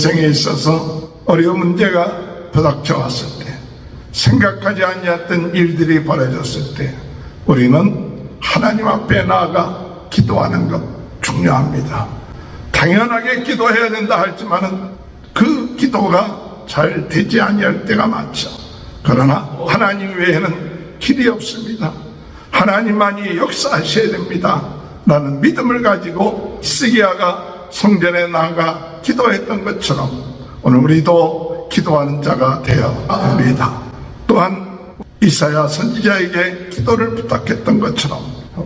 인생에 있어서 어려운 문제가 부닥쳐 왔을 때, 생각하지 아니했던 일들이 벌어졌을 때 우리는 하나님 앞에 나아가 기도하는 것 중요합니다. 당연하게 기도해야 된다 할지만은 그 기도가 잘 되지 아니할 때가 많죠. 그러나 하나님 외에는 길이 없습니다. 하나님만이 역사하셔야 됩니다 라는 믿음을 가지고 히스기야가 성전에 나아가 기도했던 것처럼 오늘 우리도 기도하는 자가 되어야 합니다. 또한 이사야 선지자에게 기도를 부탁했던 것처럼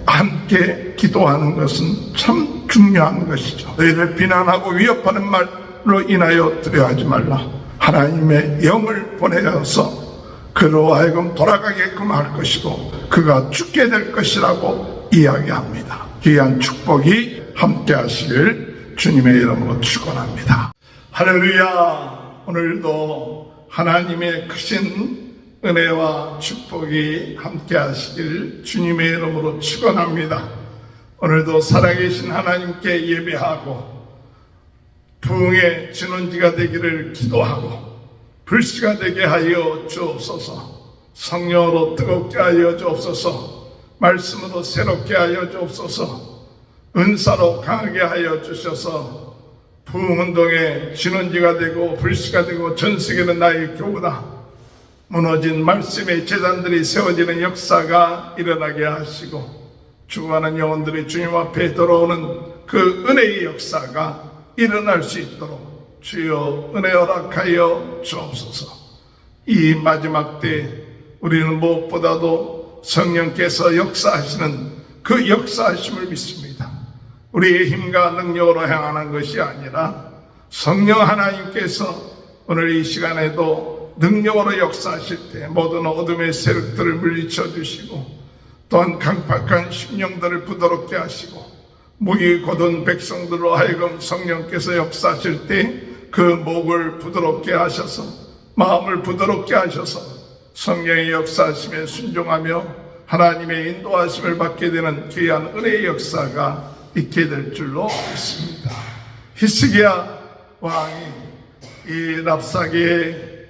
함께 기도하는 것은 참 중요한 것이죠. 너희를 비난하고 위협하는 말로 인하여 두려워하지 말라. 하나님의 영을 보내어서 그로 하여금 돌아가게끔 할 것이고 그가 죽게 될 것이라고 이야기합니다. 귀한 축복이 함께 하시길 주님의 이름으로 축원합니다. 할렐루야. 오늘도 하나님의 크신 은혜와 축복이 함께 하시길 주님의 이름으로 축원합니다. 오늘도 살아계신 하나님께 예배하고 부흥의 진원지가 되기를 기도하고 불씨가 되게 하여 주옵소서. 성령으로 뜨겁게 하여 주옵소서. 말씀으로 새롭게 하여 주옵소서. 은사로 강하게 하여 주셔서 부흥운동의 진원지가 되고 불씨가 되고 전 세계는 나의 교구다. 무너진 말씀의 제단들이 세워지는 역사가 일어나게 하시고 죽어가는 영혼들이 주님 앞에 돌아오는 그 은혜의 역사가 일어날 수 있도록 주여 은혜 허락하여 주옵소서. 이 마지막 때 우리는 무엇보다도 성령께서 역사하시는 그 역사하심을 믿습니다. 우리의 힘과 능력으로 행하는 것이 아니라 성령 하나님께서 오늘 이 시간에도 능력으로 역사하실 때 모든 어둠의 세력들을 물리쳐 주시고 또한 강팍한 심령들을 부드럽게 하시고 목이 곧은 백성들로 하여금 성령께서 역사하실 때 그 목을 부드럽게 하셔서 마음을 부드럽게 하셔서 성령의 역사하심에 순종하며 하나님의 인도하심을 받게 되는 귀한 은혜의 역사가 있게 될 줄로 믿습니다. 히스기야 왕이 이 랍사게의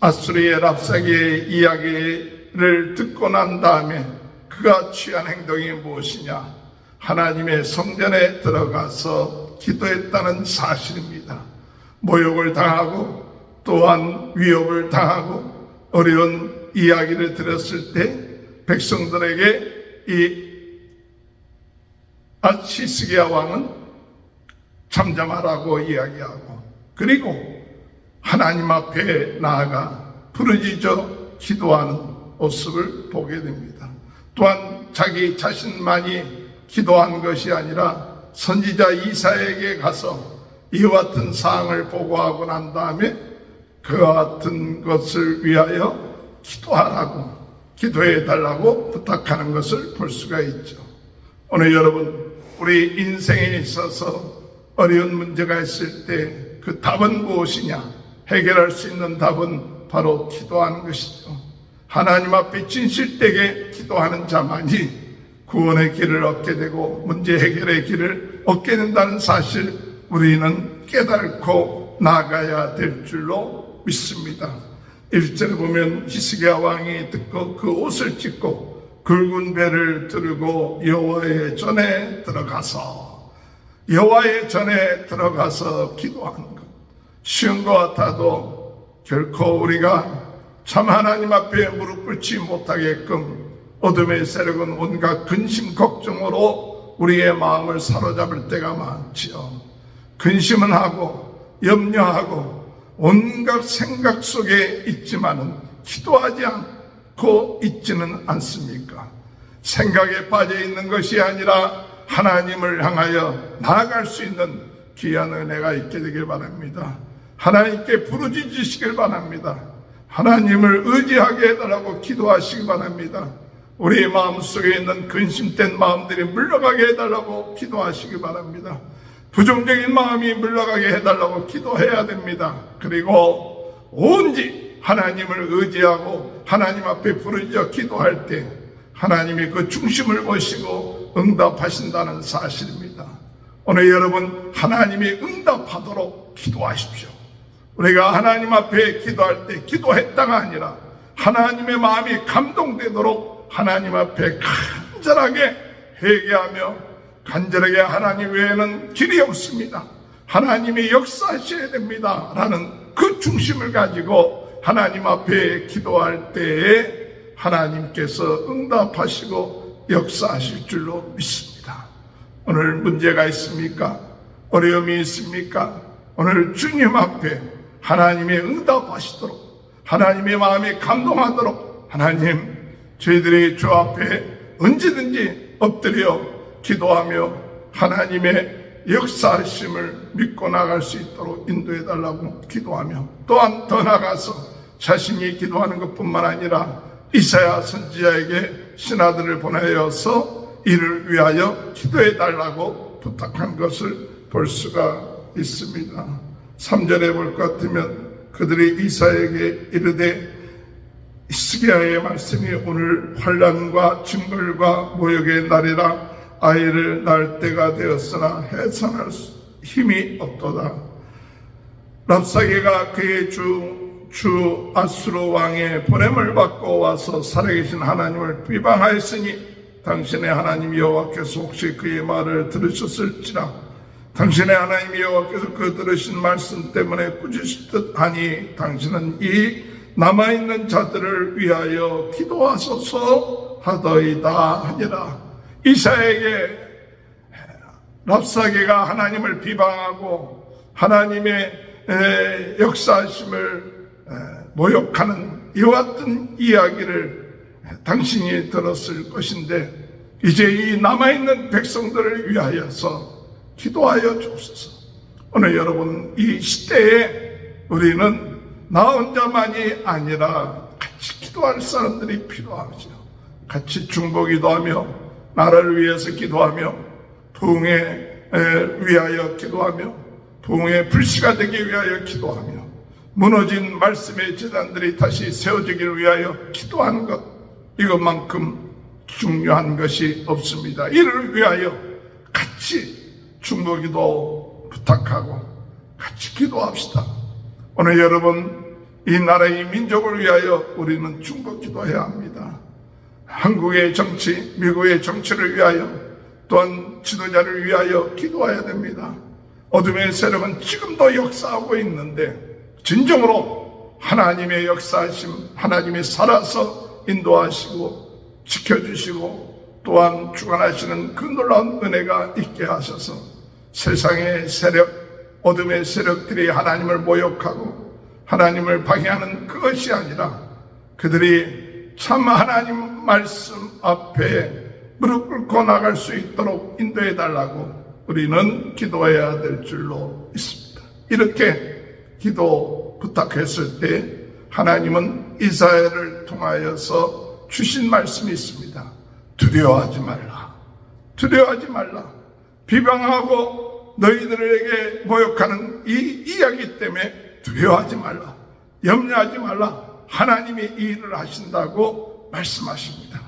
아수르의 랍사게의 이야기를 듣고 난 다음에 그가 취한 행동이 무엇이냐? 하나님의 성전에 들어가서 기도했다는 사실입니다. 모욕을 당하고 또한 위협을 당하고 어려운 이야기를 들었을 때 백성들에게 이 히스기야 왕은 잠잠하라고 이야기하고 그리고 하나님 앞에 나아가 부르짖어 기도하는 모습을 보게 됩니다. 또한 자기 자신만이 기도한 것이 아니라 선지자 이사야에게 가서 이와 같은 사항을 보고하고 난 다음에 그와 같은 것을 위하여 기도하라고 기도해 달라고 부탁하는 것을 볼 수가 있죠. 오늘 여러분 우리 인생에 있어서 어려운 문제가 있을 때 그 답은 무엇이냐? 해결할 수 있는 답은 바로 기도하는 것이죠. 하나님 앞에 진실되게 기도하는 자만이 구원의 길을 얻게 되고 문제 해결의 길을 얻게 된다는 사실 우리는 깨닫고 나아가야 될 줄로 믿습니다. 1절에 보면 히스기야 왕이 듣고 그 옷을 찢고 굵은 배를 들고 여호와의 전에 들어가서 기도하는 것 쉬운 것 같아도 결코 우리가 참 하나님 앞에 무릎 꿇지 못하게끔 어둠의 세력은 온갖 근심 걱정으로 우리의 마음을 사로잡을 때가 많지요. 근심은 하고 염려하고 온갖 생각 속에 있지만은 기도하지 않고 있지는 않습니까? 생각에 빠져 있는 것이 아니라 하나님을 향하여 나아갈 수 있는 귀한 은혜가 있게 되길 바랍니다. 하나님께 부르짖으시길 바랍니다. 하나님을 의지하게 해달라고 기도하시기 바랍니다. 우리의 마음속에 있는 근심된 마음들이 물러가게 해달라고 기도하시기 바랍니다. 부정적인 마음이 물러가게 해달라고 기도해야 됩니다. 그리고 온전히 하나님을 의지하고 하나님 앞에 부르짖어 기도할 때 하나님이 그 중심을 보시고 응답하신다는 사실입니다. 오늘 여러분 하나님이 응답하도록 기도하십시오. 우리가 하나님 앞에 기도할 때 기도했다가 아니라 하나님의 마음이 감동되도록 하나님 앞에 간절하게 회개하며 간절하게 하나님 외에는 길이 없습니다. 하나님이 역사하셔야 됩니다 라는 그 중심을 가지고 하나님 앞에 기도할 때에 하나님께서 응답하시고 역사하실 줄로 믿습니다. 오늘 문제가 있습니까? 어려움이 있습니까? 오늘 주님 앞에 하나님의 응답하시도록 하나님의 마음이 감동하도록 하나님 저희들이 주 앞에 언제든지 엎드려 기도하며 하나님의 역사하심을 믿고 나갈 수 있도록 인도해 달라고 기도하며 또한 더 나아가서 자신이 기도하는 것뿐만 아니라 이사야 선지자에게 신하들을 보내어서 이를 위하여 기도해 달라고 부탁한 것을 볼 수가 있습니다. 3절에 볼 것 같으면 그들이 이사야에게 이르되 히스기야의 말씀이 오늘 환난과 징벌과 모욕의 날이라 아이를 낳을 때가 되었으나 해산할 힘이 없도다. 랍사게가 그의 주 아수르 왕의 보냄을 받고 와서 살아계신 하나님을 비방하였으니 당신의 하나님 여호와께서 혹시 그의 말을 들으셨을지라. 당신의 하나님 여호와께서 그 들으신 말씀 때문에 꾸짖을 듯하니 당신은 이 남아있는 자들을 위하여 기도하소서 하더이다 하니라. 이사야에게 랍사게가 하나님을 비방하고 하나님의 역사하심을 모욕하는 이와 같은 이야기를 당신이 들었을 것인데 이제 이 남아있는 백성들을 위하여서 기도하여 주옵소서. 오늘 여러분 이 시대에 우리는 나 혼자만이 아니라 같이 기도할 사람들이 필요하죠. 같이 중보기도하며 나라를 위해서 기도하며 부흥에 위하여 기도하며 부흥의 불씨가 되기 위하여 기도하며 무너진 말씀의 제단들이 다시 세워지기를 위하여 기도하는 것, 이것만큼 중요한 것이 없습니다. 이를 위하여 같이 중보기도 부탁하고 같이 기도합시다. 오늘 여러분 이 나라의 민족을 위하여 우리는 중보기도해야 합니다. 한국의 정치, 미국의 정치를 위하여 또한 지도자를 위하여 기도해야 됩니다. 어둠의 세력은 지금도 역사하고 있는데 진정으로 하나님의 역사하심, 하나님이 살아서 인도하시고 지켜주시고 또한 주관하시는 그 놀라운 은혜가 있게 하셔서 세상의 세력, 어둠의 세력들이 하나님을 모욕하고 하나님을 방해하는 그것이 아니라 그들이 참 하나님 말씀 앞에 무릎 꿇고 나갈 수 있도록 인도해 달라고 우리는 기도해야 될 줄로 있습니다. 이렇게 기도 부탁했을 때 하나님은 이사야를 통하여서 주신 말씀이 있습니다. 두려워하지 말라. 두려워하지 말라. 비방하고 너희들에게 모욕하는 이 이야기 때문에 두려워하지 말라. 염려하지 말라. 하나님이 이 일을 하신다고 말씀하십니다.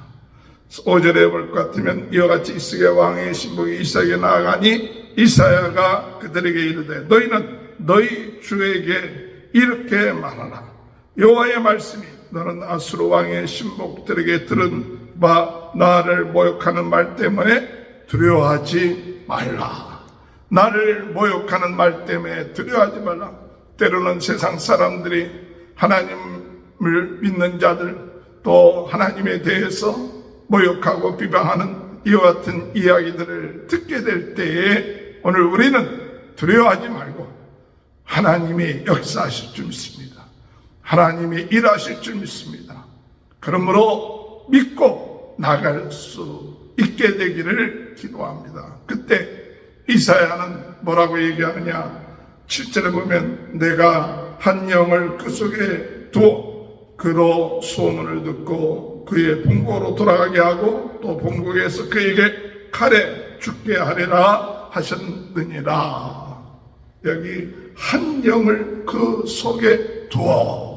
5절에 볼 것 같으면 이와 같이 히스기야 왕의 신복이 이사야에게 나아가니 이사야가 그들에게 이르되 너희는 너희 주에게 이렇게 말하라. 여호와의 말씀이 너는 아수르 왕의 신복들에게 들은 바 나를 모욕하는 말 때문에 두려워하지 말라. 나를 모욕하는 말 때문에 두려워하지 말라. 때로는 세상 사람들이 하나님을 믿는 자들 또 하나님에 대해서 모욕하고 비방하는 이와 같은 이야기들을 듣게 될 때에 오늘 우리는 두려워하지 말고 하나님이 역사하실 줄 믿습니다. 하나님이 일하실 줄 믿습니다. 그러므로 믿고 나갈 수 있게 되기를 기도합니다. 그때 이사야는 뭐라고 얘기하느냐? 7절에 보면 내가 한 영을 그 속에 두어 그로 소문을 듣고 그의 본국으로 돌아가게 하고 또 본국에서 그에게 칼에 죽게 하리라 하셨느니라. 여기 한 영을 그 속에 두어.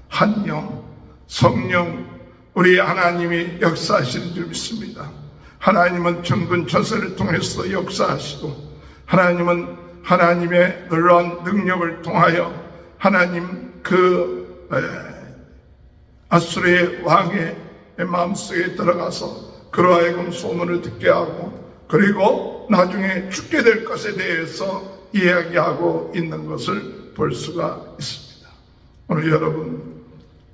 한 영, 성령, 우리 하나님이 역사하시는 줄 믿습니다. 하나님은 천군 천사를 통해서 역사하시고 하나님은 하나님의 놀라운 능력을 통하여 하나님 아수르의 왕의 마음속에 들어가서 그로 하여금 소문을 듣게 하고, 그리고 나중에 죽게 될 것에 대해서 이야기하고 있는 것을 볼 수가 있습니다. 오늘 여러분,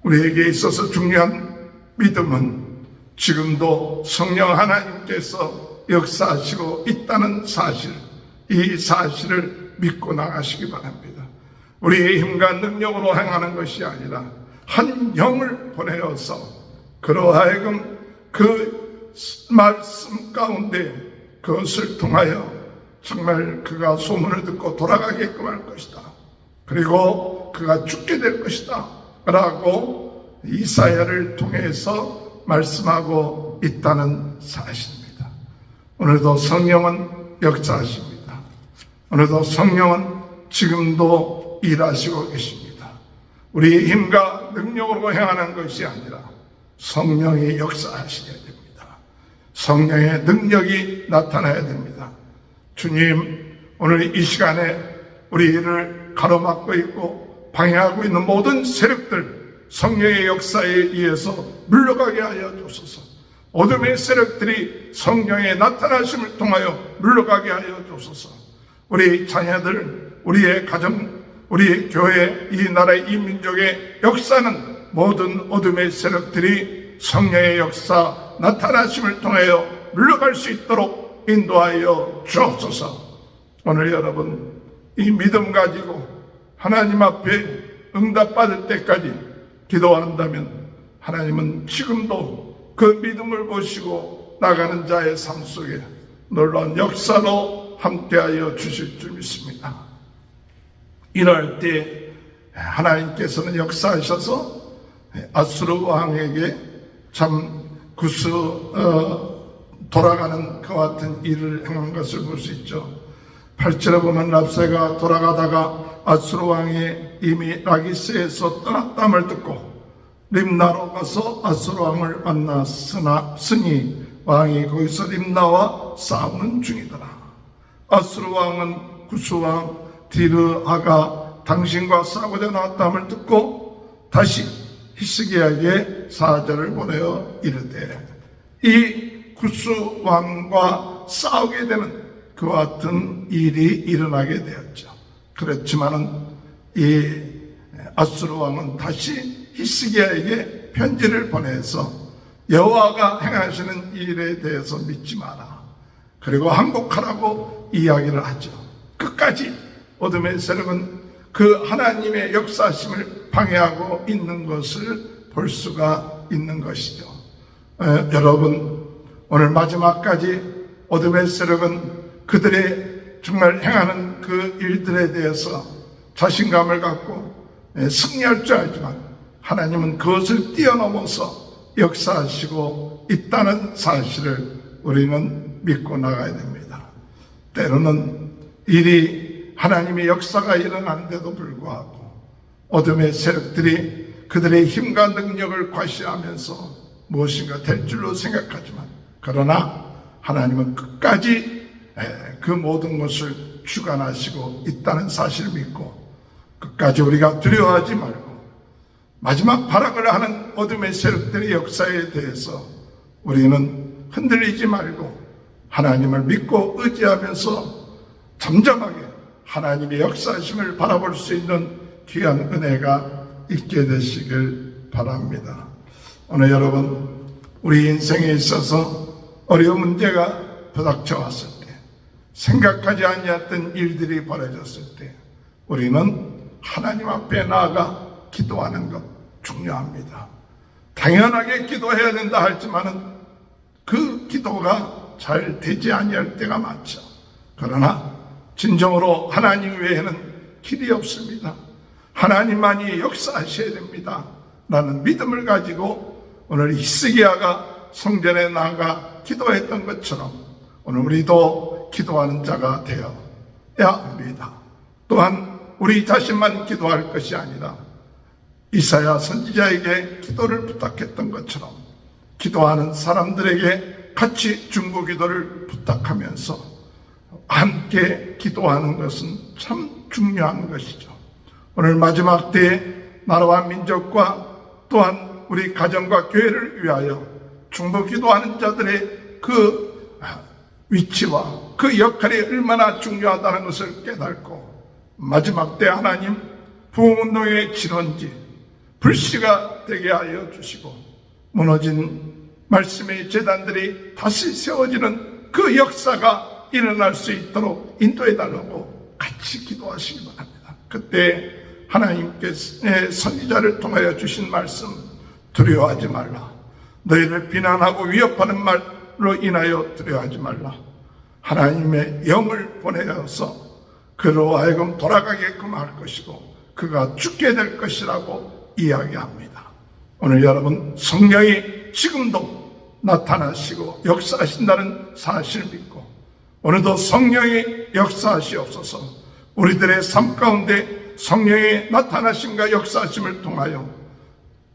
우리에게 있어서 중요한 믿음은 지금도 성령 하나님께서 역사하시고 있다는 사실, 이 사실을 믿고 나가시기 바랍니다. 우리의 힘과 능력으로 행하는 것이 아니라 한 영을 보내어서 그로 하여금 그 말씀 가운데 그것을 통하여 정말 그가 소문을 듣고 돌아가게끔 할 것이다. 그리고 그가 죽게 될 것이다 라고 이사야를 통해서 말씀하고 있다는 사실입니다. 오늘도 성령은 역사하십니다. 오늘도 성령은 지금도 일하시고 계십니다. 우리의 힘과 능력으로 행하는 것이 아니라 성령이 역사하셔야 됩니다. 성령의 능력이 나타나야 됩니다. 주님, 오늘 이 시간에 우리를 가로막고 있고 방해하고 있는 모든 세력들, 성령의 역사에 의해서 물러가게 하여 주소서. 어둠의 세력들이 성령의 나타나심을 통하여 물러가게 하여 주소서. 우리 자녀들, 우리의 가정, 우리의 교회, 이 나라의 이 민족의 역사는 모든 어둠의 세력들이 성령의 역사 나타나심을 통하여 물러갈 수 있도록 인도하여 주옵소서. 오늘 여러분, 이 믿음 가지고 하나님 앞에 응답받을 때까지 기도한다면 하나님은 지금도 그 믿음을 보시고 나가는 자의 삶 속에 놀라운 역사로 함께하여 주실 줄 믿습니다. 이럴 때 하나님께서는 역사하셔서 아수르 왕에게 참 돌아가는 그와 같은 일을 행한 것을 볼 수 있죠. 8절에 보면 랍새가 돌아가다가 아수르 왕이 이미 라기스에서 떠났담을 듣고 림나로 가서 아수르 왕을 만났으니 왕이 거기서 림나와 싸우는 중이더라. 아수르 왕은 구스왕 디르하가 당신과 싸우고자 나왔담을 듣고 다시 히스기야에게 사절을 보내어 이르되, 이 구스왕과 싸우게 되는 그와 같은 일이 일어나게 되었죠. 그렇지만은 이 아수르 왕은 다시 히스기야에게 편지를 보내서 여호와가 행하시는 일에 대해서 믿지 마라, 그리고 항복하라고 이야기를 하죠. 끝까지 어둠의 세력은 그 하나님의 역사심을 방해하고 있는 것을 볼 수가 있는 것이죠. 여러분, 오늘 마지막까지 어둠의 세력은 그들의 정말 행하는 그 일들에 대해서 자신감을 갖고 승리할 줄 알지만 하나님은 그것을 뛰어넘어서 역사하시고 있다는 사실을 우리는 믿고 나가야 됩니다. 때로는 일이 하나님의 역사가 일어나는데도 불구하고 어둠의 세력들이 그들의 힘과 능력을 과시하면서 무엇인가 될 줄로 생각하지만, 그러나 하나님은 끝까지 그 모든 것을 주관하시고 있다는 사실을 믿고 끝까지 우리가 두려워하지 말고 마지막 발악을 하는 어둠의 세력들의 역사에 대해서 우리는 흔들리지 말고 하나님을 믿고 의지하면서 잠잠하게 하나님의 역사심을 바라볼 수 있는 귀한 은혜가 있게 되시길 바랍니다. 오늘 여러분, 우리 인생에 있어서 어려운 문제가 부닥쳐 왔을 때, 생각하지 아니했던 일들이 벌어졌을 때 우리는 하나님 앞에 나아가 기도하는 것 중요합니다. 당연하게 기도해야 된다 할지만은 그 기도가 잘 되지 아니할 때가 많죠. 그러나 진정으로 하나님 외에는 길이 없습니다. 하나님만이 역사하셔야 됩니다 라는 믿음을 가지고 오늘 히스기야가 성전에 나가 기도했던 것처럼 오늘 우리도 기도하는 자가 되어야 합니다. 또한 우리 자신만 기도할 것이 아니라 이사야 선지자에게 기도를 부탁했던 것처럼 기도하는 사람들에게 같이 중보기도를 부탁하면서 함께 기도하는 것은 참 중요한 것이죠. 오늘 마지막 때에 나라와 민족과 또한 우리 가정과 교회를 위하여 중보 기도하는 자들의 그 위치와 그 역할이 얼마나 중요하다는 것을 깨닫고 마지막 때 하나님 부흥운동의 진원지 불씨가 되게 하여 주시고 무너진 말씀의 제단들이 다시 세워지는 그 역사가 일어날 수 있도록 인도해 달라고 같이 기도하시기 바랍니다. 그때 하나님께서 선지자를 통하여 주신 말씀, 두려워하지 말라. 너희를 비난하고 위협하는 말로 인하여 두려워하지 말라. 하나님의 영을 보내어서 그로 하여금 돌아가게끔 할 것이고 그가 죽게 될 것이라고 이야기합니다. 오늘 여러분 성령이 지금도 나타나시고 역사하신다는 사실을 믿고 오늘도 성령이 역사하시옵소서. 우리들의 삶 가운데 성령의 나타나심과 역사하심을 통하여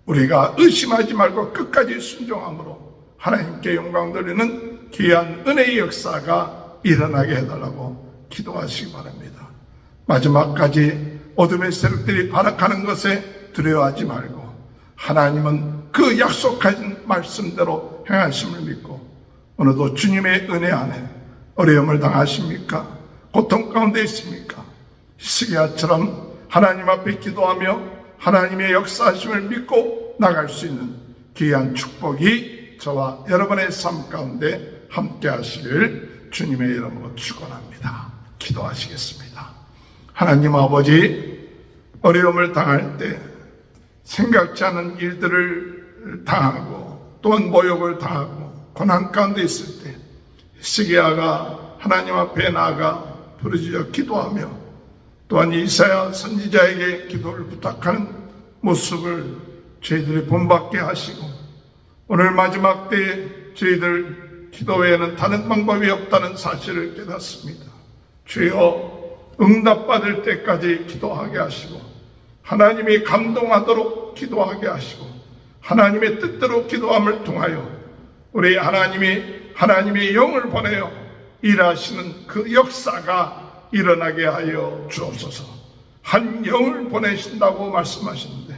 우리가 의심하지 말고 끝까지 순종함으로 하나님께 영광 돌리는 귀한 은혜의 역사가 일어나게 해달라고 기도하시기 바랍니다. 마지막까지 어둠의 세력들이 발악하는 것에 두려워하지 말고 하나님은 그 약속하신 말씀대로 행하심을 믿고 오늘도 주님의 은혜 안에 어려움을 당하십니까? 고통 가운데 있습니까? 히스기야처럼 하나님 앞에 기도하며 하나님의 역사하심을 믿고 나갈 수 있는 귀한 축복이 저와 여러분의 삶 가운데 함께 하시길 주님의 이름으로 축원합니다. 기도하시겠습니다. 하나님 아버지, 어려움을 당할 때 생각지 않은 일들을 당하고 또한 모욕을 당하고 고난 가운데 있을 때 히스기야가 하나님 앞에 나아가 부르짖어 기도하며 또한 이사야 선지자에게 기도를 부탁하는 모습을 저희들이 본받게 하시고 오늘 마지막 때에 저희들 기도 외에는 다른 방법이 없다는 사실을 깨닫습니다. 주여 응답받을 때까지 기도하게 하시고 하나님이 감동하도록 기도하게 하시고 하나님의 뜻대로 기도함을 통하여 우리 하나님의 영을 보내어 일하시는 그 역사가 일어나게 하여 주옵소서. 한 영을 보내신다고 말씀하시는데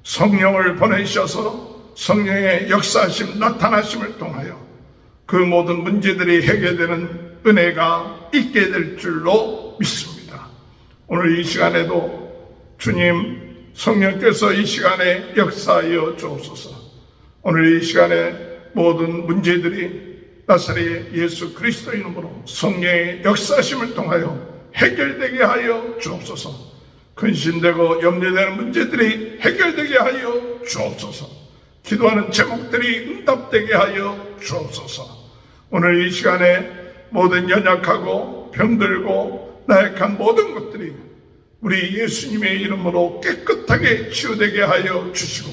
성령을 보내셔서 성령의 역사하심 나타나심을 통하여 그 모든 문제들이 해결되는 은혜가 있게 될 줄로 믿습니다. 오늘 이 시간에도 주님 성령께서 이 시간에 역사하여 주옵소서. 오늘 이 시간에 모든 문제들이 나사렛 예수 그리스도 이름으로 성령의 역사하심을 통하여 해결되게 하여 주옵소서. 근심되고 염려되는 문제들이 해결되게 하여 주옵소서. 기도하는 제목들이 응답되게 하여 주옵소서. 오늘 이 시간에 모든 연약하고 병들고 나약한 모든 것들이 우리 예수님의 이름으로 깨끗하게 치유되게 하여 주시고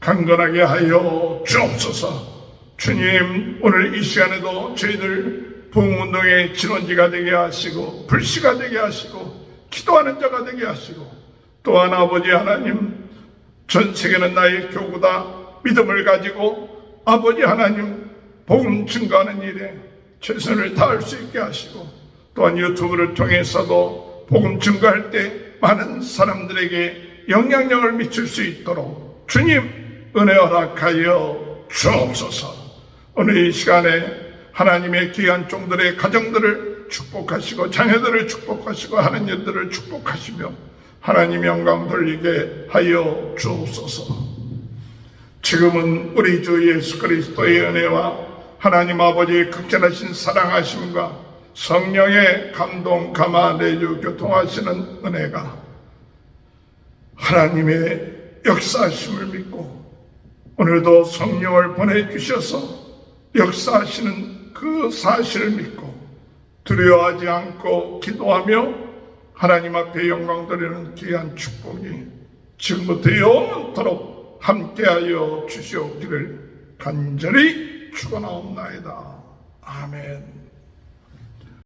강건하게 하여 주옵소서. 주님, 오늘 이 시간에도 저희들 부흥운동의 진원지가 되게 하시고 불씨가 되게 하시고 기도하는 자가 되게 하시고 또한 아버지 하나님, 전 세계는 나의 교구다 믿음을 가지고 아버지 하나님 복음 증거하는 일에 최선을 다할 수 있게 하시고 또한 유튜브를 통해서도 복음 증거할 때 많은 사람들에게 영향력을 미칠 수 있도록 주님 은혜 허락하여 주옵소서. 오늘 이 시간에 하나님의 귀한 종들의 가정들을 축복하시고 자녀들을 축복하시고 하는 일들을 축복하시며 하나님 영광 돌리게 하여 주옵소서. 지금은 우리 주 예수 그리스도의 은혜와 하나님 아버지의 극진하신 사랑하심과 성령의 감동 감화 내주 교통하시는 은혜가 하나님의 역사하심을 믿고 오늘도 성령을 보내주셔서 역사하시는 그 사실을 믿고 두려워하지 않고 기도하며 하나님 앞에 영광 드리는 귀한 축복이 지금부터 영원토록 함께하여 주시옵기를 간절히 축원하옵나이다. 아멘.